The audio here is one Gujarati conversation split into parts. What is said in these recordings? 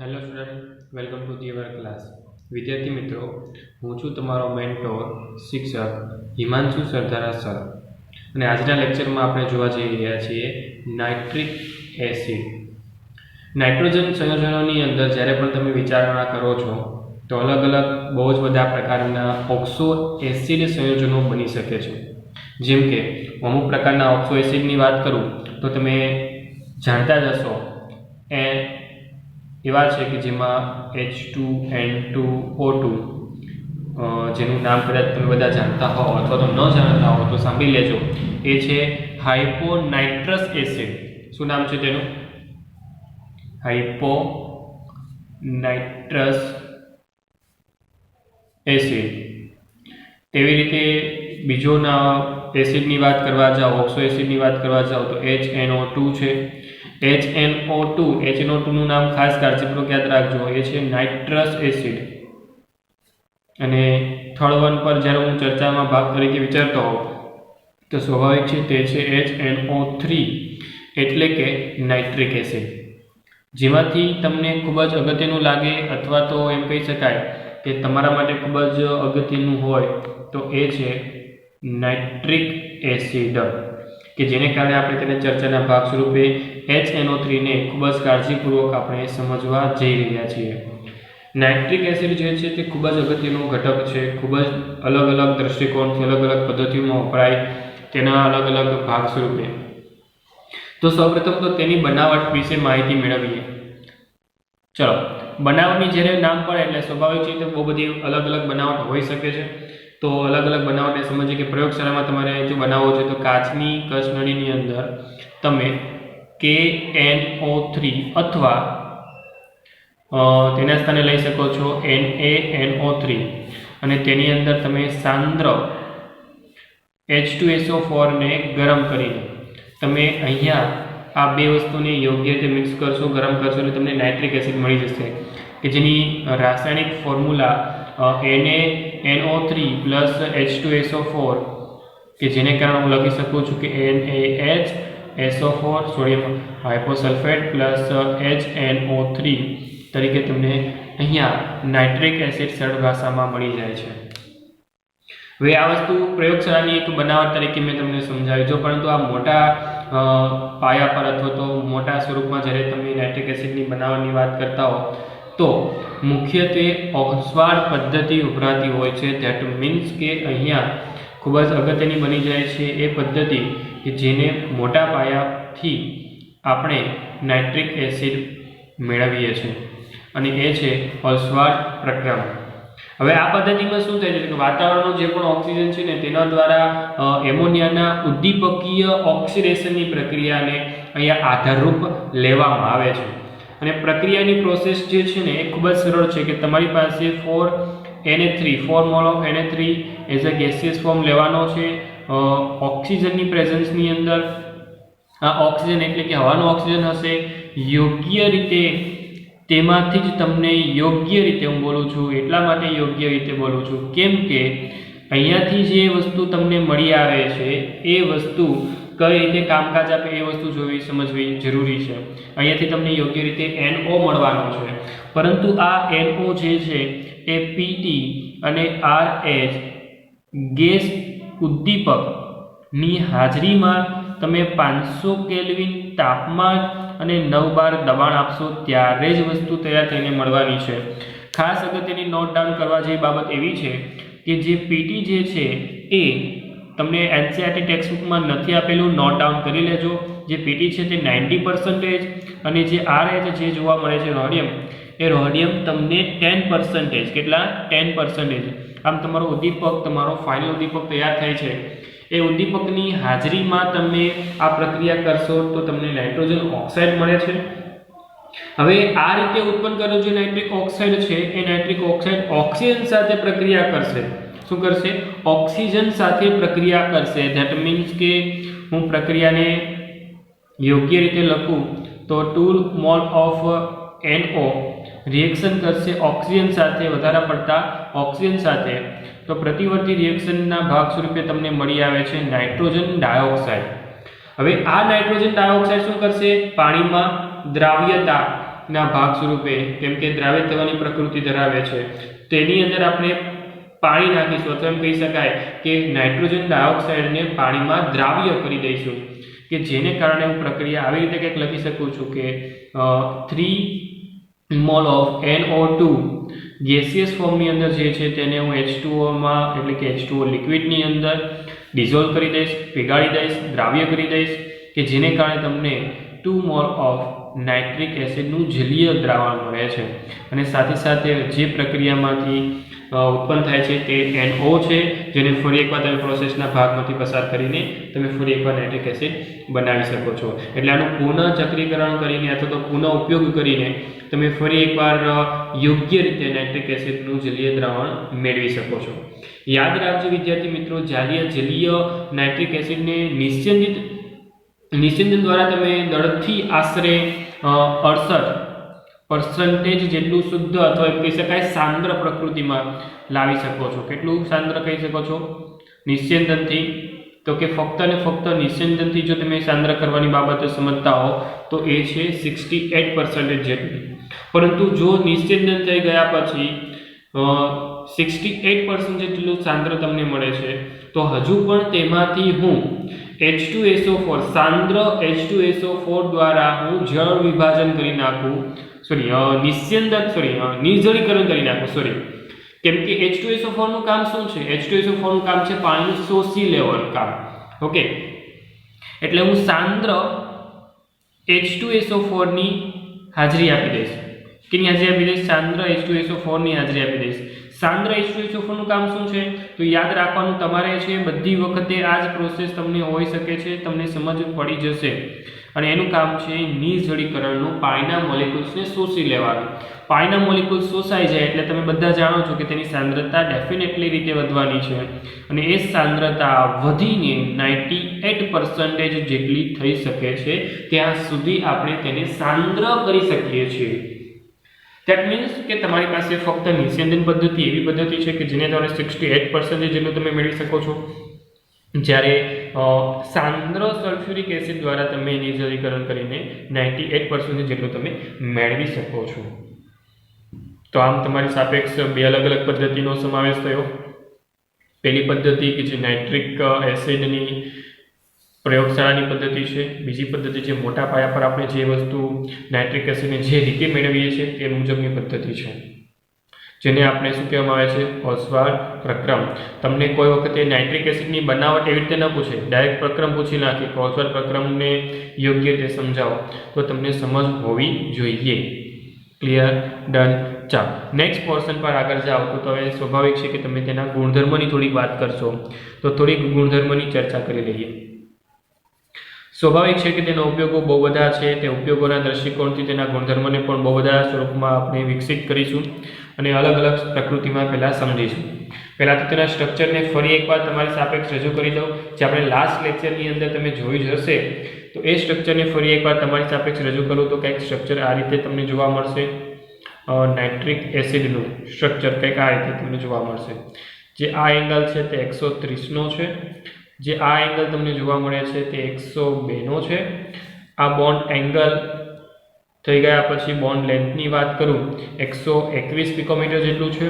Hello student, welcome to the our class. વિદ્યાર્થી મિત્રો, હું છું તમારો મેન્ટોર શિક્ષક હિમાંશુ સરદારા સર. અને આજના લેક્ચરમાં આપણે જોવા જઈ રહ્યા છીએ નાઇટ્રિક એસિડ. નાઇટ્રોજન સંયોજનોની અંદર જ્યારે પણ તમે વિચારણા કરો છો તો અલગ અલગ બહુ જ બધા પ્રકારના ઓક્સો એસિડ સંયોજનો બની શકે છે. જેમ કે અમુક પ્રકારના ઓક્સો એસિડની વાત કરું તો તમે જાણતા જ હશો એવા છે કે જેમાં H2N2O2 જેનું નામ કદાચ તમે બધા જાણતા હો અથવા તો ન જાણતા હો તો સાંભળી લેજો. એ છે હાઇપોનાઇટ્રસ એસિડ. શું નામ છે તેનું? હાઇપોનાઇટ્રસ એસિડ. તેવી રીતે બીજો એસિડની વાત કરવા જાઓ, ઓક્સો એસિડની વાત કરવા જાઓ તો HNO2 છે. HNO2 નું નામ ખાસ કાળજીપૂર્વક યાદ રાખજો. એ છે નાઇટ્રસ એસિડ. અને થર્ડ વન પર જ્યારે હું ચર્ચામાં ભાગ તરીકે વિચારતો હોઉં તો સ્વાભાવિક છે તે છે HNO3 એટલે કે નાઇટ્રિક એસિડ. જેમાંથી તમને ખૂબ જ અગત્યનું લાગે અથવા તો એમ કહી શકાય કે તમારા માટે ખૂબ જ અગત્યનું હોય તો એ છે નાઇટ્રિક એસિડ, કે જેને કારણે આપણે તેને ચર્ચાના ભાગ સ્વરૂપે HNO3 ને ખૂબ જ કાળજીપૂર્વક આપણે સમજવા જઈ રહ્યા છીએ. નાઇટ્રિક એસિડ જે છે તે ખૂબ જ અગત્યનો ઘટક છે. ખૂબ જ અલગ અલગ દ્રષ્ટિકોણથી અલગ અલગ પદ્ધતિઓમાં વપરાય તેના અલગ અલગ ભાગ સ્વરૂપે. તો સૌપ્રથમ તો તેની બનાવટ વિશે માહિતી મેળવીએ. ચલો, બનાવટની જ્યારે નામ પડે એટલે સ્વાભાવિક છે બહુ બધી અલગ અલગ બનાવટ હોઈ શકે છે. તો અલગ અલગ બનાવટને સમજીએ કે પ્રયોગશાળામાં તમારે જો બનાવવો છે તો કાચની કસનળીની અંદર તમે KNO3 અથવા તેના સ્થાને લઈ શકો છો NaNO3 અને તેની અંદર તમે સાંદ્ર H2SO4 ને ગરમ કરીને તમે અહીંયા આ બે વસ્તુને યોગ્ય રીતે મિક્સ કરશો, ગરમ કરશો એટલે તમને નાઇટ્રિક એસિડ મળી જશે, કે જેની રાસાયણિક ફોર્મ્યુલા NaNO3 પ્લસ H2SO4, કે જેને કારણે હું લખી શકું છું કે NaHSO4 સોડિયમ હાઇપોસલ્ફેટ પ્લસ HNO3 તરીકે તમને અહીંયા નાઇટ્રિક એસિડ સરળ ભાષામાં મળી જાય છે. હવે આ વસ્તુ પ્રયોગશાળાની એક બનાવટ તરીકે મેં તમને સમજાવી જો, પરંતુ આ મોટા પાયા પર અથવા તો મોટા સ્વરૂપમાં જ્યારે તમે નાઇટ્રિક એસિડની બનાવટની વાત કરતા હો તો મુખ્યત્વે ઓક્સફર્ડ પદ્ધતિ વપરાતી હોય છે. ધેટ મીન્સ કે અહીંયા ખૂબ જ અગત્યની બની જાય છે એ પદ્ધતિ કે જેને મોટા પાયાથી આપણે નાઇટ્રિક એસિડ મેળવીએ છીએ, અને એ છે ઓક્સફર્ડ પ્રક્રિયા. હવે આ પદ્ધતિમાં શું થાય છે કે વાતાવરણનો જે પણ ઓક્સિજન છે ને તેના દ્વારા એમોનિયાના ઉદ્દીપકીય ઓક્સિડેશનની પ્રક્રિયાને અહીંયા આધારરૂપ લેવામાં આવે છે. અને પ્રક્રિયાની પ્રોસેસ જે છે ને એ ખૂબ જ સરળ છે કે તમારી પાસે 4 mall of Na3 as a gaseous form લેવાનો છે. ઓક્સિજનની પ્રેઝન્સની અંદર આ ઓક્સિજન એટલે કે હવાનો ઓક્સિજન હશે. યોગ્ય રીતે તેમાંથી જ તમને યોગ્ય રીતે હું બોલું છું, એટલા માટે યોગ્ય રીતે બોલું છું કેમ કે અહીંયાથી જે વસ્તુ તમને મળી આવે છે એ વસ્તુ કઈ રીતે કામકાજ આપે એ વસ્તુ જોવી સમજવી જરૂરી છે. અહીંયાથી તમને યોગ્ય રીતે NO મળવાનો છે, પરંતુ આ NO જે છે એ PT અને RH ગેસ ઉદ્દીપકની હાજરીમાં તમે 500 કેલ્વિન તાપમાન અને 9 બાર દબાણ આપશો ત્યારે જ વસ્તુ તૈયાર થઈને મળવાની છે. ખાસ અગત્યની નોટ ડાઉન કરવા જેવી બાબત એવી છે કે જે PT જે છે એ તમને NCERT ટેક્સ્ટબુકમાં નથી આપેલું, નોટ ડાઉન કરી લેજો. જે PT છે તે 90% અને જે RH જે જોવા મળે છે રોડિયમ, એ રોડિયમ તમને 10%. કેટલા? 10%. આમ તમારો ઉદ્દીપક, તમારો ફાઇનલ ઉદ્દીપક તૈયાર થાય છે એ ઉદ્દીપકની હાજરીમાં તમે આ પ્રક્રિયા કરશો તો તમને નાઇટ્રોજન ઓક્સાઇડ મળે છે. હવે આ રીતે ઉત્પન્ન કરેલો જે નાઇટ્રિક ઓક્સાઇડ છે એ નાઇટ્રિક ઓક્સાઇડ ઓક્સિજન સાથે પ્રક્રિયા કરશે. શું કરશે? ઓક્સિજન સાથે પ્રક્રિયા કરશે. ધેટ મીન્સ કે હું પ્રક્રિયાને યોગ્ય રીતે લખું તો 2 મોલ ઓફ NO રિએક્શન કરશે ઓક્સિજન સાથે, વધારે પડતા ઓક્સિજન સાથે, તો પ્રતિવર્તી રિએક્શનના ભાગ સ્વરૂપે તમને મળી આવે છે નાઇટ્રોજન ડાયોક્સાઇડ. હવે આ નાઇટ્રોજન ડાયોક્સાઇડ શું કરશે? પાણીમાં દ્રાવ્યતા ના ભાગ સ્વરૂપે કેમ કે દ્રાવ્ય થવાની પ્રકૃતિ ધરાવે છે તેની અંદર આપણે પાણી નાખીશું અથવા એમ કહી શકાય કે નાઇટ્રોજન ડાયોક્સાઇડને પાણીમાં દ્રાવ્ય કરી દઈશું કે જેને કારણે હું પ્રક્રિયા આવી રીતે કંઈક લખી શકું છું કે 3 મોલ ઓફ NO2 ગેસિયસ ફોર્મની અંદર જે છે તેને હું H2O માં એટલે કે H2O લિક્વિડની અંદર ડિઝોલ્વ કરી દઈશ, પીગાળી દઈશ, દ્રાવ્ય કરી દઈશ કે જેને કારણે તમને 2 મોલ ઓફ નાઇટ્રિક એસિડનું જલીય દ્રાવણ મળે છે અને સાથે સાથે જે પ્રક્રિયામાંથી ઉત્પન્ન થાય છે તે NO છે જેને ફરી એકવાર તમે પ્રોસેસના ભાગમાંથી પસાર કરીને તમે ફરી એકવાર નાઇટ્રિક એસિડ બનાવી શકો છો એટલે આનું પુનઃ ચક્રીકરણ કરીને અથવા તો પુનઃ ઉપયોગ કરીને તમે ફરી એકવાર યોગ્ય રીતે નાઇટ્રિક એસિડનું જલીય દ્રાવણ મેળવી શકો છો યાદ રાખજો વિદ્યાર્થી મિત્રો જલીય નાઇટ્રિક એસિડને નિસ્યંદન દ્વારા તમે દળથી આશરે 68% જેટલું શુદ્ધ અથવા એમ કહી શકાય સાંદ્ર પ્રકૃતિમાં લાવી શકો છો કેટલું સાંદ્ર કહી શકો છો નિસ્યંદનથી તો કે ફક્ત અને ફક્ત નિસ્યંદનથી જો તમે સાંદ્ર કરવાની બાબતે સમજતા હો તો એ છે 68% જેટલું પરંતુ જો નિસ્યંદન થઈ ગયા પછી 68% જેટલું સાંદ્ર તમને મળે છે તો હજુ પણ તેમાંથી હું H2SO4 સાંદ્ર H2SO4 દ્વારા હું જળ વિભાજન કરી નાખું નિર્જલીકરણ કરી નાખું કેમ કે H2SO4 નું કામ શું છે H2SO4 નું કામ છે પાણીનું શોષી લેવાનું કામ ઓકે એટલે હું સાંદ્ર H2SO4 ની હાજરી આપી દઈશ કેની હાજરી આપી દઈશ સાંદ્ર H2SO4 ની હાજરી આપી દઈશ સાંદ્ર H2SO4 નું કામ શું છે તો યાદ રાખવાનું તમારે છે બધી વખતે આ જ પ્રોસેસ તમને હોઈ શકે છે તમને સમજ પડી જશે અને એનું કામ છે નિર્જલીકરણનું પાણીના મોલેક્યુલ્સને શોષી લેવાનું પાણીના મોલેક્યુલ્સ શોષાઈ જાય એટલે તમે બધા જાણો છો કે તેની સાંદ્રતા ડેફિનેટલી રીતે વધવાની છે અને એ સાંદ્રતા વધીને 98% જેટલી થઈ શકે છે ત્યાં સુધી આપણે તેને સાંદ્ર કરી શકીએ છીએ ધેટ મીન્સ કે તમારી પાસે ફક્ત નિસ્યંદન પદ્ધતિ એવી પદ્ધતિ છે કે જેને તમે 68% જેટલું તમે મેળવી શકો છો જ્યારે સાંદ્ર સલ્ફ્યુરિક એસિડ દ્વારા તમે નિર્જલીકરણ કરીને 98% જેટલું તમે મેળવી શકો છો તો આમ તમારી સાપેક્ષ બે અલગ અલગ પદ્ધતિનો સમાવેશ થયો પહેલી પદ્ધતિ કે જે નાઇટ્રિક એસિડની પ્રયોગશાળાની પદ્ધતિ છે બીજી પદ્ધતિ છે મોટા પાયા પર આપણે જે વસ્તુ નાઇટ્રિક એસિડને જે રીતે મેળવીએ છીએ તે મુજબની પદ્ધતિ છે જેને આપણે શું કહેવામાં આવે છે ઓસ્વાલ્ડ પ્રક્રમ તમને કોઈ વખતે નાઇટ્રિક એસિડની બનાવટ એવી રીતે ન પૂછે ડાયરેક્ટ પ્રક્રમ પૂછી નાખે કે ઓસ્વાલ્ડ પ્રક્રમને યોગ્ય રીતે સમજાવો તો તમને સમજ હોવી જોઈએ ક્લિયર ડન ચાલો નેક્સ્ટ પોર્શન પર આગળ જાઓ તો હવે સ્વાભાવિક છે કે તમે તેના ગુણધર્મની થોડીક વાત કરશો તો થોડીક ગુણધર્મની ચર્ચા કરી લઈએ સ્વાભાવિક છે કે તેના ઉપયોગો બહુ બધા છે તે ઉપયોગોના દૃષ્ટિકોણથી તેના ગુણધર્મને પણ બહુ બધા સ્વરૂપમાં આપણે વિકસિત કરીશું અને અલગ અલગ પ્રકૃતિમાં પહેલાં સમજીશું પહેલાં તો તેના સ્ટ્રક્ચરને ફરી એકવાર તમારી સાપેક્ષ રજૂ કરી દઉં જે આપણે લાસ્ટ લેક્ચરની અંદર તમે જોયું જ હશે તો એ સ્ટ્રક્ચરને ફરી એકવાર તમારી સાપેક્ષ રજૂ કરું તો કંઈક સ્ટ્રક્ચર આ રીતે તમને જોવા મળશે નાઇટ્રિક એસિડનું સ્ટ્રક્ચર કંઈક આ રીતે તમને જોવા મળશે જે આ એંગલ છે તે 130નો છે જે આ એંગલ તમને જોવા મળે છે તે 102નો છે આ બોન્ડ એંગલ થઈ ગયા પછી બોન્ડ લેન્થની વાત કરું 121 પિકોમીટર જેટલું છે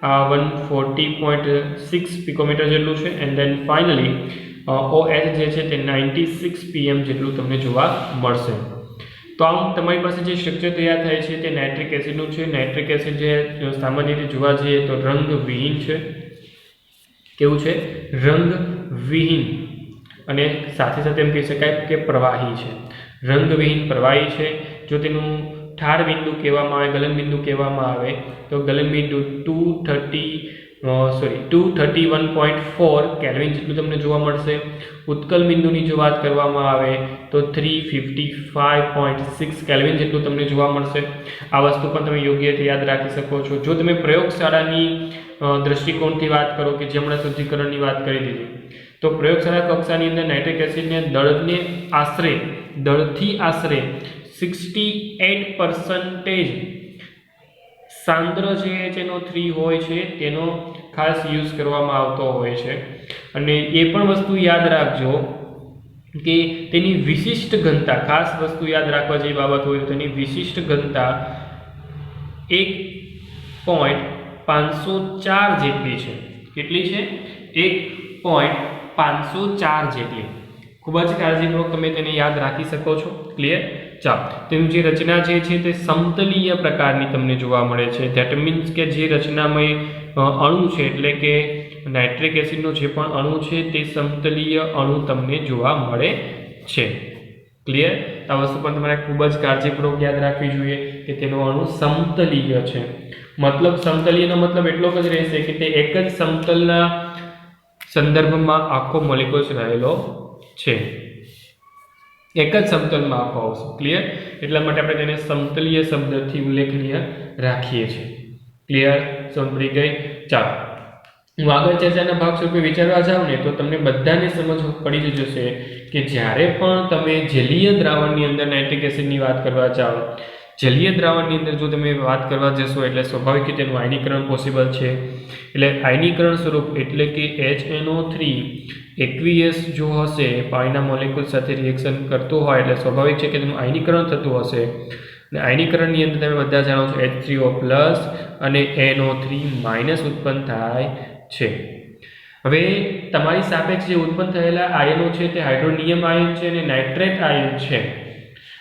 આ 140.6 પિકોમીટર જેટલું છે એન્ડ ધેન ફાઇનલી OH જે છે તે 96 pm જેટલું તમને જોવા મળશે તો આમ તમારી પાસે જે સ્ટ્રક્ચર તૈયાર થાય છે તે નાઇટ્રિક એસિડનું છે નાઇટ્રિક એસિડ જે સામાન્ય રીતે જોવા જઈએ તો રંગવિહીન છે કેવું છે રંગવિહીન અને સાથે સાથે એમ કહી શકાય કે પ્રવાહી છે રંગવિહીન પ્રવાહી છે જો તેનું ઠાર બિંદુ કહેવામાં આવે ગલન બિંદુ કહેવામાં આવે તો ગલન બિંદુ 231.4 કેલ્વિન જેટલું તમને જોવા મળશે ઉત્કલ બિંદુની જો વાત કરવામાં આવે તો 355.6 કેલ્વિન જેટલું તમને જોવા મળશે આ વસ્તુ પણ તમે યોગ્ય રીતે યાદ રાખી શકો છો જો તમે પ્રયોગશાળાની દૃષ્ટિકોણથી વાત કરો કે જે હમણાં શુદ્ધિકરણની વાત કરી દીધી તો પ્રયોગશાળા કક્ષાની અંદર નાઇટ્રિક એસિડને દળથી આશરે 68% સાંદ્ર જે HNO3 હોય છે તેનો ખાસ યુઝ કરવામાં આવતો હોય છે અને એ પણ વસ્તુ યાદ રાખજો કે તેની વિશિષ્ટ ઘનતા, ખાસ વસ્તુ યાદ રાખવા જેવી બાબત હોય તો તેની વિશિષ્ટ ઘનતા 1.504 જેટલી છે. કેટલી છે? 1.504 જેટલી. ખૂબ જ કાળજીપૂર્વક તમે તેને યાદ રાખી શકો છો. ક્લિયર? ચાલો, તેની જે રચના છે તે સમતલીય પ્રકારની તમને જોવા મળે છે. ધેટ મીન્સ કે જે રચનામય અણુ છે, એટલે કે નાઇટ્રિક એસિડનો જે પણ અણુ છે તે સમતલીય અણુ તમને જોવા મળે છે. ક્લિયર? આ વસ્તુ પણ તમારે ખૂબ જ કાળજીપૂર્વક યાદ રાખવી જોઈએ કે તેનો અણુ સમતલીય છે. મતલબ સમતલીયનો મતલબ એટલો જ રહેશે કે તે એક જ સમતલના સંદર્ભમાં આખો મોલેક્યુલ રહેલો છે. એક જ સમતલમાં આખો આવશે. ક્લિયર? એટલા માટે આપણે તેને સમતલીય શબ્દથી ઉલ્લેખનીય રાખીએ છીએ. ક્લિયર? સમજી ગઈ? ચાલો, હું આગળ ચર્ચાના ભાગ સ્વરૂપે વિચારવા જાઉં ને તો તમને બધાને સમજ પડી જ જશે કે જ્યારે પણ તમે જલીય દ્રાવણની અંદર નાઇટ્રિક એસિડની વાત કરવા જાઓ, જલીય દ્રાવણની અંદર જો તમે વાત કરવા જશો એટલે સ્વાભાવિક રીતે તેનું આયનીકરણ પોસિબલ છે. એટલે આયનીકરણ સ્વરૂપ એટલે કે HNO3 એક્વિયસ જો હશે, પાણીના મોલેક્યુલ સાથે રિએક્શન કરતો હોય એટલે સ્વાભાવિક છે કે તેનું આયનીકરણ થતું હશે. અને આયનીકરણની અંદર તમે બધા જાણો છો H3O+ અને NO3- ઉત્પન્ન થાય છે. હવે તમારી સાપેક્ષ જે ઉત્પન્ન થયેલા આયનો છે તે હાઇડ્રોનિયમ આયન છે અને નાઇટ્રેટ આયન છે.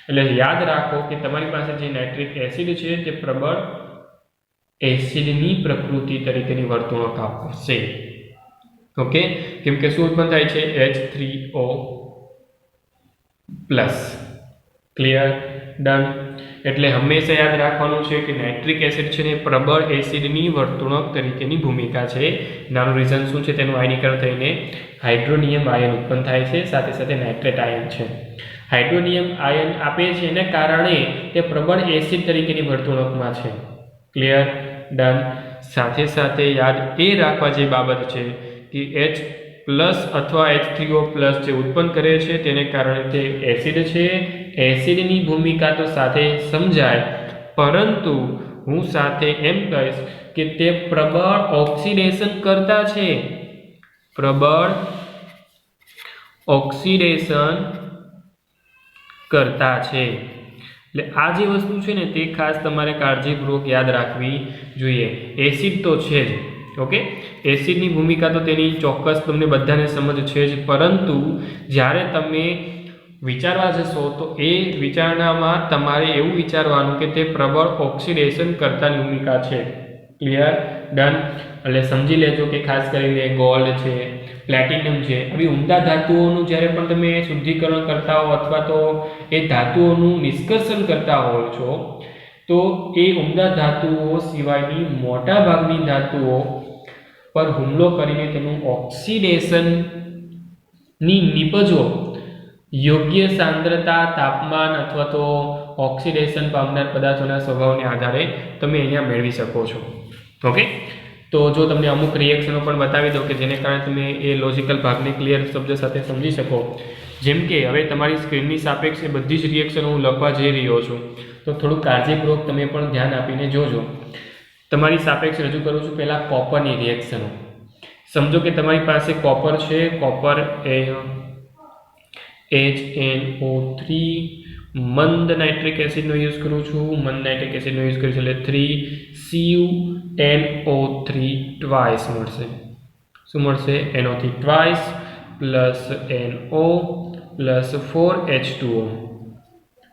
એટલે યાદ રાખો કે તમારી પાસે જે નાઇટ્રિક એસિડ છે તે પ્રબળ એસિડની પ્રકૃતિ તરીકેની વર્તણૂક આપશે. ઓકે, કેમ કે શું ઉત્પન્ન થાય છે? H3O+. ક્લિયર? ડન. એટલે હંમેશા યાદ રાખવાનું છે કે નાઇટ્રિક એસિડ છે ને પ્રબળ એસિડની વર્તણૂક તરીકેની ભૂમિકા છે. નાનું રીઝન શું છે? તેનું આયનીકરણ થઈને હાઇડ્રોનિયમ આયન ઉત્પન્ન થાય છે, સાથે સાથે નાઇટ્રેટ આયન છે. હાઇડ્રોનિયમ આયન આપે છે એને કારણે તે પ્રબળ એસિડ તરીકેની વર્તણૂકમાં છે. ક્લિયર? ડન. સાથે સાથે યાદ એ રાખવા જે બાબત છે કે H+ અથવા H3O+ જે ઉત્પન્ન કરે છે તેને કારણે તે એસિડ છે. એસિડની ભૂમિકા તો સાથે સમજાય, પરંતુ હું સાથે એમ કહીશ કે તે પ્રબળ ઓક્સિડેશન કરતા છે. પ્રબળ ઓક્સિડેશન કરતા છે. એટલે આ જે વસ્તુ છે ને તે ખાસ તમારે કાળજીપૂર્વક યાદ રાખવી જોઈએ. એસિડ તો છે જ. ઓકે, એસિડની ભૂમિકા તો તેની ચોક્કસ તમને બધાને સમજ છે જ, પરંતુ જ્યારે તમે વિચારવા જશો તો એ વિચારણામાં તમારે એવું વિચારવાનું કે તે પ્રબળ ઓક્સિડેશન કરતાની ભૂમિકા છે. ક્લિયર? ડન. એટલે સમજી લેજો કે ખાસ કરીને ગોલ્ડ છે, પ્લેટિનમ છે, આવી ઉમદા ધાતુઓનું જ્યારે પણ તમે શુદ્ધિકરણ કરતા હો અથવા તો એ ધાતુઓનું નિષ્કર્ષણ કરતા હો છો તો એ ઉમદા ધાતુઓ સિવાયની મોટા ભાગની ધાતુઓ પર હુમલો કરીને તેનું ઓક્સિડેશનની નિપજો યોગ્ય સાંદ્રતા, તાપમાન અથવા તો ઓક્સિડેશન પામનાર પદાર્થોના સ્વભાવને આધારે તમે અહીંયા મેળવી શકો છો. ઓકે, તો જો તમને અમુક રિએક્શનો પણ બતાવી દો કે જેને કારણે તમે એ લોજિકલ ભાગને ક્લિયર શબ્દ સાથે સમજી શકો. જેમ કે હવે તમારી સ્ક્રીનની સાપેક્ષે બધી જ રિએક્શનો હું લખવા જઈ રહ્યો છું, તો થોડું કાળજીપૂર્વક તમે પણ ધ્યાન આપીને જોજો. તમારી સાપેક્ષ રજૂ કરું છું પહેલાં કોપરની રિએક્શનો. સમજો કે તમારી પાસે કોપર છે. કોપર એ HNO3 મંદ નાઇટ્રિક એસિડનો યુઝ કરું છું. મંદ નાઇટ્રિક એસિડનો યુઝ કરીશ એટલે 3CuNO3 ટ્વાઇસ મળશે. શું મળશે? NO3 twice plus NO plus 4H2O.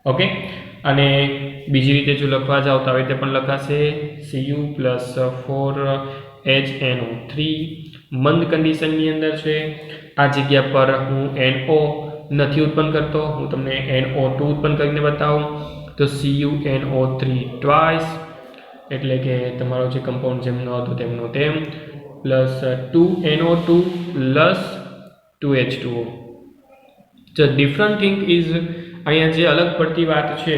Okay, અને બીજી રીતે જો લખવા જાઓ તો આવી રીતે પણ લખાશે Cu પ્લસ 4HNO3 મંદ કન્ડિશનની અંદર છે. આ જગ્યા પર હું NO નથી ઉત્પન્ન કરતો, હું તમને NO2 ઉત્પન્ન કરીને બતાવું તો CuNO3 ટ્વાઇસ એટલે કે તમારો જે કમ્પાઉન્ડ જેમનો હતો તેમનો તેમ plus 2NO2 plus 2H2O. The different thing is, અહીંયા જે અલગ પડતી વાત છે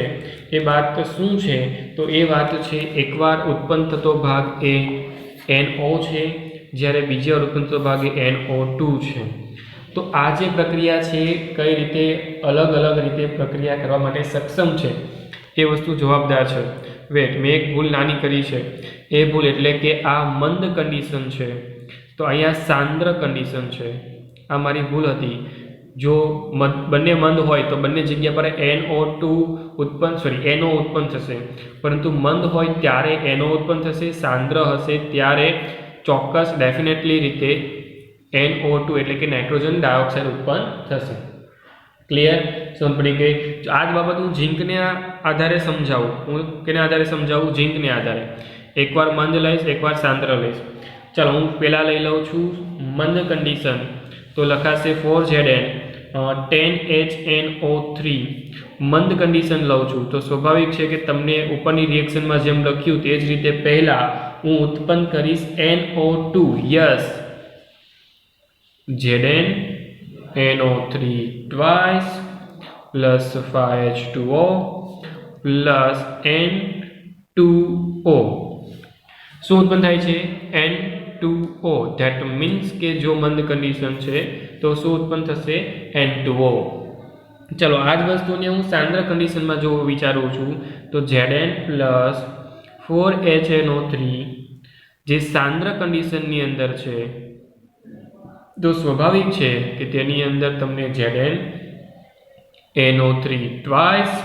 એ વાત શું છે? તો એ વાત છે એકવાર ઉત્પન્ન થતો ભાગ એ NO છે, જ્યારે બીજી વાર ઉત્પન્ન થતો ભાગ એ NO2 છે. તો આ જે પ્રક્રિયા છે કઈ રીતે અલગ અલગ રીતે પ્રક્રિયા કરવા માટે સક્ષમ છે એ વસ્તુ જવાબદાર છે. વેટ, મેં એક ભૂલ નાની કરી છે. એ ભૂલ એટલે કે આ મંદ કન્ડિશન છે, તો અહીંયા સાંદ્ર કન્ડિશન છે. આ મારી ભૂલ હતી. જો બંને મંદ હોય તો બંને જગ્યા પર NO2 ઉત્પન્ન થશે, પરંતુ મંદ હોય ત્યારે NO ઉત્પન્ન થશે, સાંદ્ર હશે ત્યારે ચોક્કસ ડેફિનેટલી રીતે NO2 એટલે કે નાઇટ્રોજન ડાયોક્સાઇડ ઉત્પન્ન થશે. ક્લિયર? સમજ પડી ગઈ? આ જ બાબત હું ઝીંકને આધારે સમજાવું. હું કેના આધારે સમજાવું? ઝીંકને આધારે. એકવાર મંદ લઈશ, એકવાર સાંદ્ર લઈશ. ચાલો હું પહેલાં લઈ લઉં છું મંદ કન્ડિશન, તો લખાશે 4Zn 10HNO3. મંદ કન્ડિશન લઉં છું તો સ્વાભાવિક છે કે તમને ઉપરની રિએક્શનમાં જેમ લખ્યું તે જ રીતે પહેલાં હું ઉત્પન્ન કરીશ NO2. Yes, Zn NO3 twice plus 5H2O plus N2O. શું ઉત્પન્ન થાય છે? N2O. ધેટ મીન્સ કે જો મંદ કન્ડિશન છે તો શું ઉત્પન્ન થશે? N2O. ચલો આ જ વસ્તુને હું સાંદ્ર કન્ડિશનમાં જો વિચારું છું તો Zn પ્લસ 4HNO3 જે સાંદ્ર કન્ડિશનની અંદર છે તો સ્વાભાવિક છે કે તેની અંદર તમને Zn NO3 twice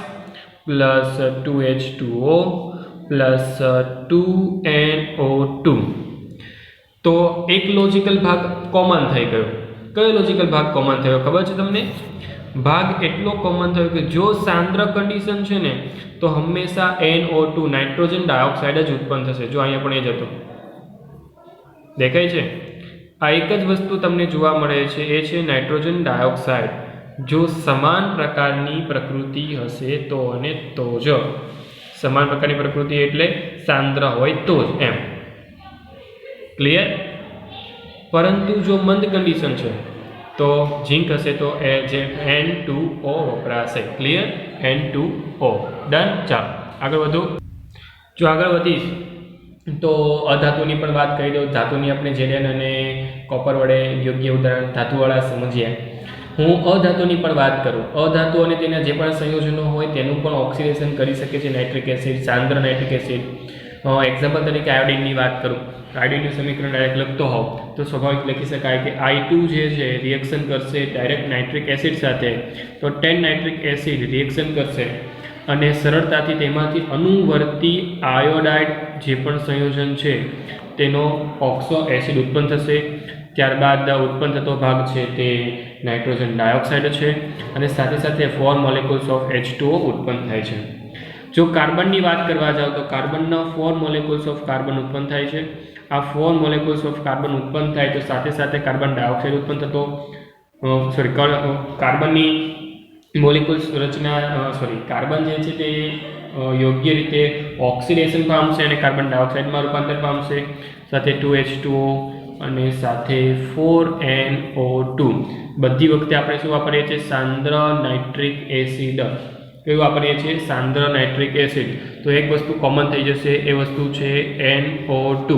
plus 2H2O plus 2NO2. તો એક લોજિકલ ભાગ કોમન થઈ ગયો. કયો લોજિકલ ભાગ કોમન થયો ખબર છે તમને? ભાગ એટલો કોમન થયો કે જો સાંદ્ર કન્ડિશન છે ને તો હંમેશા NO2 નાઇટ્રોજન ડાયોક્સાઇડ જ ઉત્પન્ન થશે. જો અહીંયા પણ એ જ હતો, દેખાય છે? આ એક જ વસ્તુ તમને જોવા મળે છે, એ છે નાઇટ્રોજન ડાયોક્સાઇડ. જો સમાન પ્રકારની પ્રકૃતિ હશે તો અને તો જ. સમાન પ્રકારની પ્રકૃતિ એટલે સાંદ્ર હોય તો જ એમ. ક્લિયર? પરંતુ જો મંદ કન્ડિશન છે તો ઝીંક હશે તો એ જે N2O વપરાશે. ક્લિયર? N2O. ડન. ચાલો આગળ વધો. જો આગળ વધીશ તો અધાતુની પણ વાત કરી દઉં. ધાતુની આપણે Zn અને કોપર વડે યોગ્ય ઉદાહરણ ધાતુવાળા સમજ્યા. હું અધાતુની પણ વાત કરું. અધાતુ અને તેના જે પણ સંયોજનો હોય તેનું પણ ઓક્સિડેશન કરી શકે છે નાઇટ્રિક એસિડ, સાંદ્ર નાઇટ્રિક એસિડ. એક્ઝામ્પલ તરીકે આયોડિનની વાત કરું. આયોડિનનું સમીકરણ ડાયરેક્ટ લખતો હોવ તો સ્વાભાવિક લખી શકાય કે I2 જે છે રિએક્શન કરશે ડાયરેક્ટ નાઇટ્રિક એસિડ સાથે, તો 10 નાઇટ્રિક એસિડ રિએક્શન કરશે અને સરળતાથી તેમાંથી અનુવર્તી આયોડાઇડ જે પણ સંયોજન છે તેનો ઓક્સો એસિડ ઉત્પન્ન થશે. ત્યારબાદ ઉત્પન્ન થતો ભાગ છે તે નાઇટ્રોજન ડાયોક્સાઇડ છે અને સાથે સાથે 4 મોલેક્યુલ્સ ઓફ H2O ઉત્પન્ન થાય છે. જો કાર્બનની વાત કરવા જાવ તો કાર્બનના 4 મોલેક્યુલ્સ ઓફ કાર્બન ઉત્પન્ન થાય છે. આ 4 મોલેક્યુલ્સ ઓફ કાર્બન ઉત્પન્ન થાય તો સાથે સાથે કાર્બન ડાયોક્સાઇડ ઉત્પન્ન થતો કાર્બનની મોલેક્યુલ્સ રચના કાર્બન જે છે તે યોગ્ય રીતે ઓક્સિડેશન પામશે અને કાર્બન ડાયોક્સાઇડમાં રૂપાંતર પામશે. સાથે 2H2O અને સાથે 4NO2. બધી વખતે આપણે શું વાપરીએ છીએ? સાંદ્ર નાઇટ્રિક એસિડ. કયું વાપરીએ છીએ? સાંદ્ર નાઇટ્રિક એસિડ. તો એક વસ્તુ કોમન થઈ જશે, એ વસ્તુ છે NO2,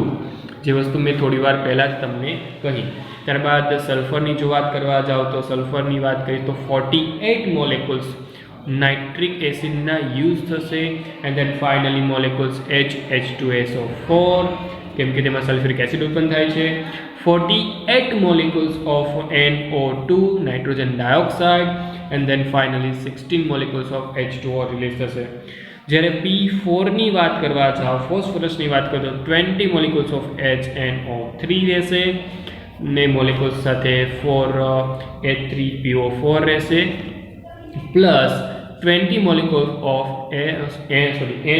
જે વસ્તુ મેં થોડી વાર પહેલાં જ તમને કહી. ત્યારબાદ સલ્ફરની જો વાત કરવા જાઓ તો સલ્ફરની વાત કરીએ તો 48 મોલેક્યુલ્સ નાઇટ્રિક એસિડના યુઝ થશે and then finally molecules H2SO4 કેમ કે તેમાં સલ્ફ્યુરિક એસિડ ઉત્પન્ન થાય છે. 48 molecules of NO2 nitrogen dioxide and then finally 16 molecules of H2O release થશે. જ્યારે P4 ની વાત કરવા જાઓ, ફોસ્ફરસની વાત કરો તો 20 molecules of HNO3 રહેશે ને મોલેક્યુલ્સ સાથે 4H3PO4 રહેશે પ્લસ 20 molecules of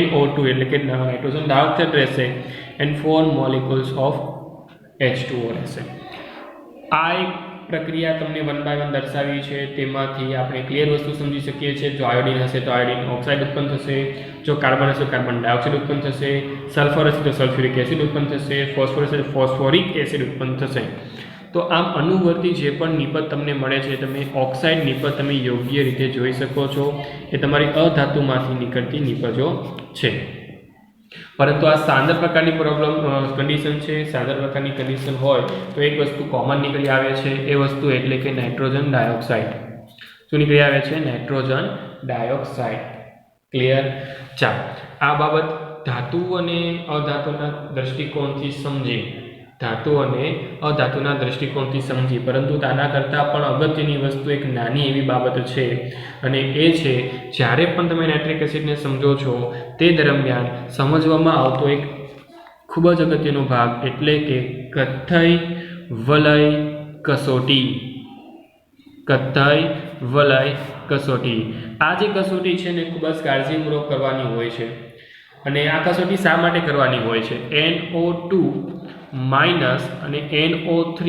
NO2 એટલે કે નાઇટ્રોજન ડાયોક્સાઇડ રહેશે એન્ડ 4 molecules of H2O રહેશે. આ એક પ્રક્રિયા તમને 1 by 1 દર્શાવી છે. તેમાંથી આપણે ક્લિયર વસ્તુ સમજી શકીએ છીએ. જો આયોડિન હશે તો આયોડિન ઓક્સાઇડ ઉત્પન્ન થશે, જો કાર્બન હશે તો કાર્બન ડાયોક્સાઇડ ઉત્પન્ન થશે, સલ્ફર હશે તો સલ્ફ્યુરિક એસિડ ઉત્પન્ન થશે, ફોસ્ફરસ હશે તો ફોસ્ફોરિક એસિડ ઉત્પન્ન થશે. તો આમ અનુવર્તી જે પણ નિપજ તમને મળે છે, તમે ઓક્સાઇડ નિપજ તમે યોગ્ય રીતે જોઈ શકો છો. એ તમારી અધાતુમાંથી નીકળતી નિપજો છે. પરંતુ આ સાંદ્ર પ્રકારની કન્ડિશન છે. સાંદ્ર પ્રકારની કન્ડિશન હોય તો એક વસ્તુ કોમન નીકળી આવે છે, એ વસ્તુ એટલે કે નાઇટ્રોજન ડાયોક્સાઇડ. શું નીકળી આવે છે? Nitrogen dioxide. ક્લિયર? ચાલો આ બાબત ધાતુ અને અધાતુના દ્રષ્ટિકોણથી સમજી ધાતુ અને અધાતુના દૃષ્ટિકોણથી સમજી, પરંતુ આના કરતાં પણ અગત્યની વસ્તુ એક નાની એવી બાબત છે, અને એ છે જ્યારે પણ તમે નાઇટ્રિક એસિડને સમજો છો તે દરમિયાન સમજવામાં આવતો એક ખૂબ જ અગત્યનો ભાગ, એટલે કે કથ્થઈ વલય કસોટી. કથ્થઈ વલય કસોટી. આ જે કસોટી છે ને ખૂબ જ કાળજીપૂર્વક કરવાની હોય છે, અને આ કસોટી શા માટે કરવાની હોય છે? NO2 માઇનસ અને NO3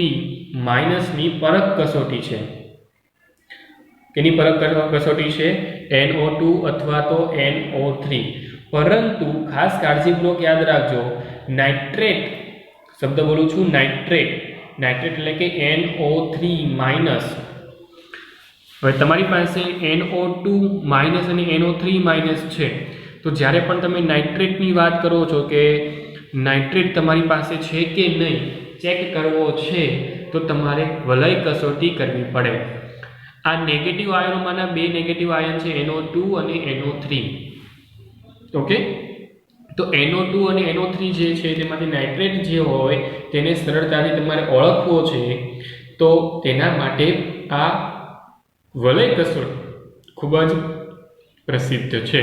માઇનસની પરખ કસોટી છે. કેની પરખ કસોટી છે? NO2 અથવા તો NO3. પરંતુ ખાસ કાળજીપૂર્વક યાદ રાખજો, નાઇટ્રેટ શબ્દ બોલું છું, નાઇટ્રેટ એટલે કે NO3 માઇનસ. હવે તમારી પાસે NO2 માઇનસ અને NO3 માઇનસ છે, તો જ્યારે પણ તમે નાઇટ્રેટની વાત કરો છો કે નાઇટ્રેટ તમારી પાસે છે કે નહીં ચેક કરવો છે, તો તમારે વલય કસોટી કરવી પડે. આ નેગેટિવ આયનોમાંના બે નેગેટિવ આયન છે, NO2 અને NO3. ઓકે, તો NO2 અને NO3 જે છે તેમાંથી નાઇટ્રેટ જે હોય તેને સરળતાથી તમારે ઓળખવો છે, તો તેના માટે આ વલય કસોટી ખૂબ જ પ્રસિદ્ધ છે,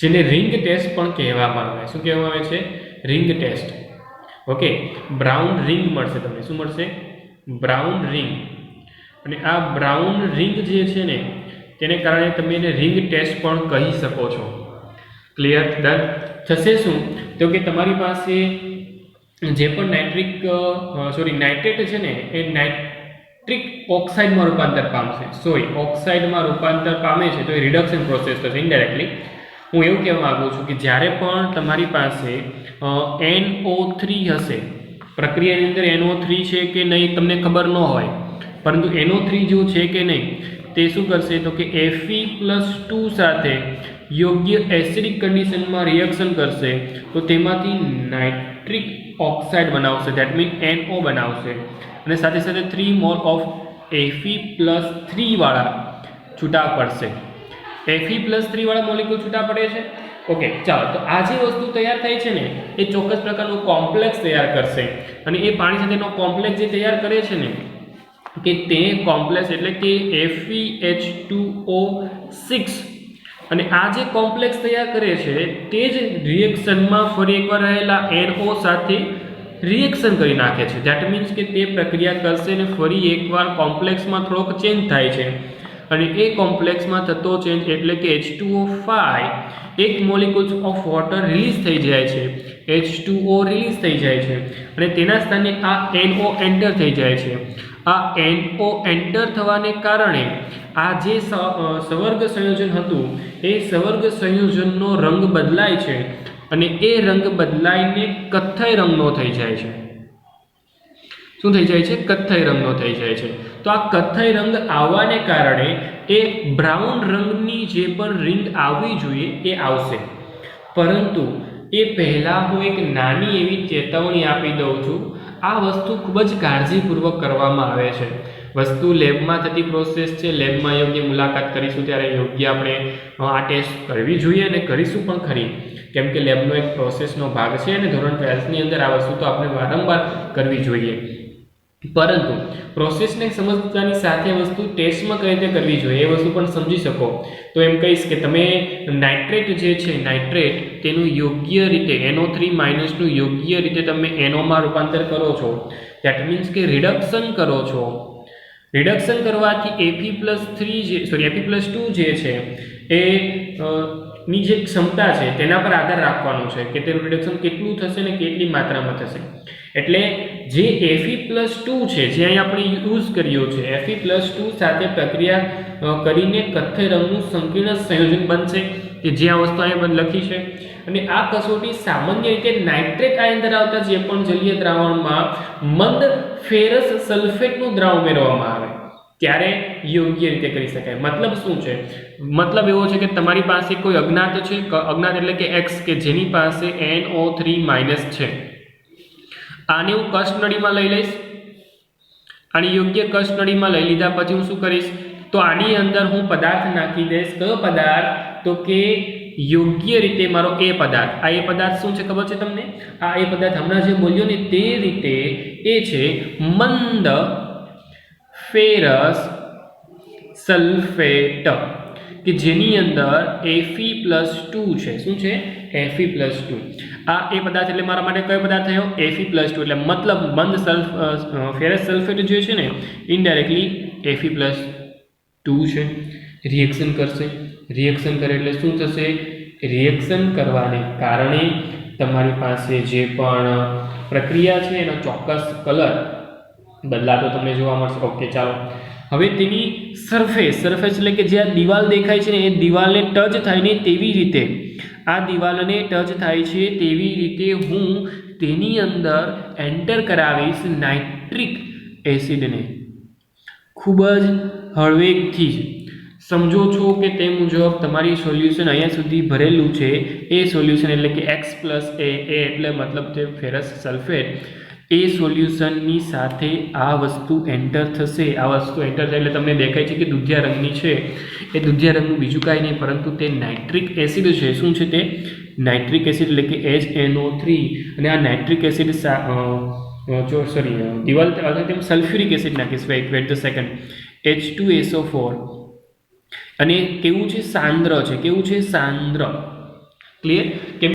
જેને રિંગ ટેસ્ટ પણ કહેવામાં આવે. શું કહેવામાં આવે છે? Ring test. Okay, brown ring મળશે તમને. શું મળશે? Brown ring. અને આ બ્રાઉન રિંગ જે છે ને તેને કારણે તમે એને રિંગ ટેસ્ટ પણ કહી શકો છો. ક્લિયર? ડન. થશે શું? તો કે તમારી પાસે જે પણ નાઇટ્રેટ છે ને એ નાઇટ્રિક ઓક્સાઇડમાં રૂપાંતર પામશે. ઓક્સાઇડમાં રૂપાંતર પામે છે તો એ રિડક્શન પ્રોસેસ થશે ઇનડાયરેક્ટલી. હું એવું કહેવા માંગુ છું કે જ્યારે પણ તમારી પાસે NO3 હશે, પ્રક્રિયાની અંદર NO3 છે કે નહીં તમને ખબર ન હોય, પરંતુ NO3 જો છે કે નહીં તે શું કરશે તો કે Fe+2 સાથે યોગ્ય એસિડિક કન્ડિશનમાં રિએક્શન કરશે, તો તેમાંથી નાઇટ્રિક ઓક્સાઇડ બનાવશે, ધેટ મીન NO બનાવશે, અને સાથે સાથે 3 મોલ ઓફ Fe+3 વાળા છૂટા પડશે. Fe+3 વાળા મોલેક્યુલ છૂટા પડે છે. ઓકે, ચાલો, તો આ જે વસ્તુ તૈયાર થાય છે ને એ ચોક્કસ પ્રકારનું કોમ્પ્લેક્સ તૈયાર કરશે, અને એ પાણી સાથેનો કોમ્પ્લેક્સ જે તૈયાર કરે છે ને કે તે કોમ્પ્લેક્સ એટલે કે FeH2O6, અને આ જે કોમ્પ્લેક્સ તૈયાર કરે છે તે જ રિએક્શનમાં ફરી એકવાર રહેલા NO સાથે રિએક્શન કરી નાખે છે. ધેટ મીન્સ કે તે પ્રક્રિયા કરશે ને ફરી એકવાર કોમ્પ્લેક્સમાં થોડોક ચેન્જ થાય છે, અને એ કોમ્પ્લેક્સમાં થતો ચેન્જ એટલે કે H2O5 એક મોલિક્યુલ્સ ઓફ વોટર રિલીઝ થઈ જાય છે, H2O રિલીઝ થઈ જાય છે, અને તેના સ્થાને આ NO એન્ટર થઈ જાય છે. આ NO એન્ટર થવાને કારણે આ જે સંવર્ગ સંયોજન હતું એ સંવર્ગ સંયોજનનો રંગ બદલાય છે, અને એ રંગ બદલાઈને કથ્થઈ રંગનો થઈ જાય છે. શું થઈ જાય છે? કથ્થઈ રંગનો થઈ જાય છે. તો આ કથ્થઈ રંગ આવવાને કારણે એ બ્રાઉન રંગની જે પણ રિંગ આવવી જોઈએ એ આવશે, પરંતુ એ પહેલાં હું એક નાની એવી ચેતવણી આપી દઉં છું. આ વસ્તુ ખૂબ જ કાળજીપૂર્વક કરવામાં આવે છે. વસ્તુ લેબમાં થતી પ્રોસેસ છે, લેબમાં યોગ્ય મુલાકાત કરીશું ત્યારે યોગ્ય આપણે આ ટેસ્ટ કરવી જોઈએ, અને કરીશું પણ ખરી, કેમ કે લેબનો એક પ્રોસેસનો ભાગ છે, અને ધોરણ 12ની અંદર આ વસ્તુ તો આપણે વારંવાર કરવી જોઈએ. પરંતુ પ્રોસેસને સમજવાની સાથે વસ્તુ ટેસ્ટમાં કઈ રીતે કરવી જોઈએ એ વસ્તુ પણ સમજી શકો. તો એમ કહીશ કે તમે નાઇટ્રેટ જે છે, નાઇટ્રેટ તેનું યોગ્ય રીતે NO3 માઇનસનું યોગ્ય રીતે તમે NOમાં રૂપાંતર કરો છો, ધેટ મીન્સ કે રિડક્શન કરો છો. રિડક્શન કરવાથી Fe+2 જે છે એ ની જે ક્ષમતા છે તેના પર આધાર રાખવાનો છે કે તેનું રિડક્શન કેટલું થશે ને કેટલી માત્રામાં થશે. એટલે જે Fe+2 છે જે અહીં આપણે યુઝ કર્યો છે, Fe+2 સાથે પ્રક્રિયા કરીને કથ્થઈ રંગનું સંકીર્ણ સંયોજન બનશે, કે જે આ વસ્તુ અહીં લખી છે. અને આ કસોટી સામાન્ય રીતે નાઇટ્રેટ આયન ધરાવતા જે પણ જલીય દ્રાવણમાં મંદ ફેરસ સલ્ફેટનું દ્રાવણ ઉમેરવામાં આવે ત્યારે યોગ્ય રીતે કરી શકાય. મતલબ શું છે? મતલબ એવો છે કે તમારી પાસે કોઈ અજ્ઞાત છે, અજ્ઞાત એટલે કે X, કે જેની પાસે NO3 માઇનસ છે. આને હું કષ્ટનળીમાં લઈ લઈશ. આની યોગ્ય કષ્ટનળીમાં લઈ લીધા પછી હું શું કરીશ તો આની અંદર હું પદાર્થ નાખી દઈશ. કયો પદાર્થ? તો કે યોગ્ય રીતે મારો એ પદાર્થ, આ એ પદાર્થ શું છે ખબર છે તમને? આ એ પદાર્થ હમણાં જે બોલ્યો ને તે રીતે એ છે મંદ ફેરસ સલ્ફેટ, કે જેની અંદર Fe+2 છે. શું છે? Fe+2. આ એ પદાર્થ એટલે મારા માટે કયો પદાર્થ થયો? Fe+2. એટલે મતલબ મંદ ફેરસ સલ્ફેટ જે છે ને ઇનડાયરેક્ટલી Fe+2 છે. રિએક્શન કરશે. રિએક્શન કરે એટલે શું થશે? રિએક્શન કરવાને કારણે તમારી પાસે જે પણ પ્રક્રિયા છે એનો ચોક્કસ કલર બદલાતો તમને જોવા મળશે. ઓકે, ચાલો હવે તેની સરફેસ એટલે કે જે આ દિવાલ દેખાય છે ને એ દિવાલને ટચ થાય ને તેવી રીતે, આ દિવાલને ટચ થાય છે તેવી રીતે હું તેની અંદર એન્ટર કરાવીશ નાઇટ્રિક એસિડને. ખૂબ જ હળવેકથી જ સમજો છો કે તે મુજબ તમારી સોલ્યુશન અહીંયા સુધી ભરેલું છે. એ સોલ્યુશન એટલે કે X+A એટલે મતલબ તે ફેરસ સલ્ફેટ, એ સોલ્યુશનની સાથે આ વસ્તુ એન્ટર થશે. આ વસ્તુ એન્ટર થાય એટલે તમને દેખાય છે કે દૂધિયા રંગની છે. એ દૂધિયા રંગનું બીજું કાંઈ નહીં પરંતુ તે નાઇટ્રિક એસિડ છે. શું છે તે? નાઇટ્રિક એસિડ એટલે કે HNO3. અને આ નાઇટ્રિક એસિડ દિવાલ તેમ સલ્ફ્યુરિક એસિડ નાખીશ. Wait the second. H2SO4. અને કેવું છે? સાંદ્ર છે. કેવું છે? સાંદ્ર. ક્લિયર? કેમ